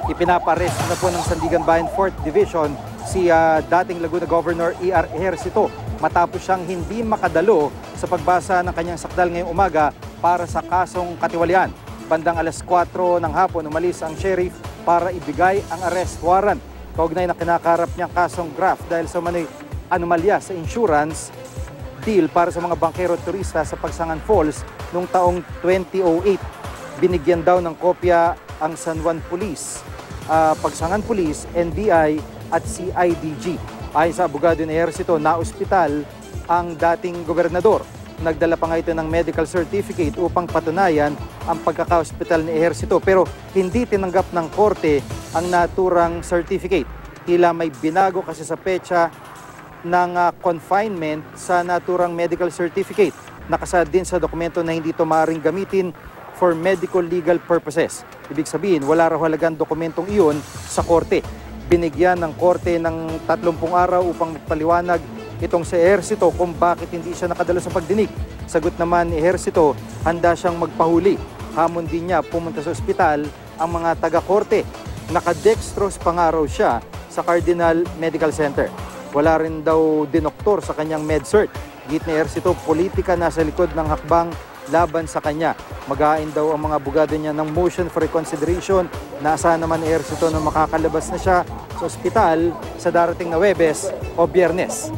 Ipinaparesto na po ng Sandigan Bayan 4th Division si dating Laguna Governor E.R. Ejercito matapos siyang hindi makadalo sa pagbasa ng kanyang sakdal ngayong umaga para sa kasong katiwalian. Bandang alas 4 ng hapon, umalis ang sheriff para ibigay ang arrest warrant kaugnay na kinakarap niyang kasong graft dahil sa anomalya sa insurance deal para sa mga bangkero at turista sa Pagsangan Falls noong taong 2008. Binigyan daw ng kopya ang San Juan Police, Pagsangan Police, NBI at CIDG. Ayon sa abogado ni Ejercito, na-ospital ang dating gobernador. Nagdala pa nga ito ng medical certificate upang patunayan ang pagkaka-ospital ni Ejercito, pero hindi tinanggap ng korte ang naturang certificate. Tila may binago kasi sa petsa ng confinement sa naturang medical certificate. Nakasaad din sa dokumento na hindi ito maaaring gamitin for medical legal purposes. Ibig sabihin, wala raw halagang dokumentong iyon sa korte. Binigyan ng korte ng 30 araw upang magpaliwanag itong si Ejercito kung bakit hindi siya nakadalo sa pagdinig. Sagot naman ni Ejercito, handa siyang magpahuli. Hamon din niya pumunta sa ospital ang mga taga-korte. Nakadextrose pa nga raw siya sa Cardinal Medical Center. Wala rin daw dinoktor sa kanyang med-cert. Git ni Ejercito, politika nasa likod ng hakbang laban sa kanya. Mag-ain daw ang mga abogado niya ng motion for reconsideration. Naasahan naman ni Ejercito na makakalabas na siya sa ospital sa darating na Huwebes o Biyernes.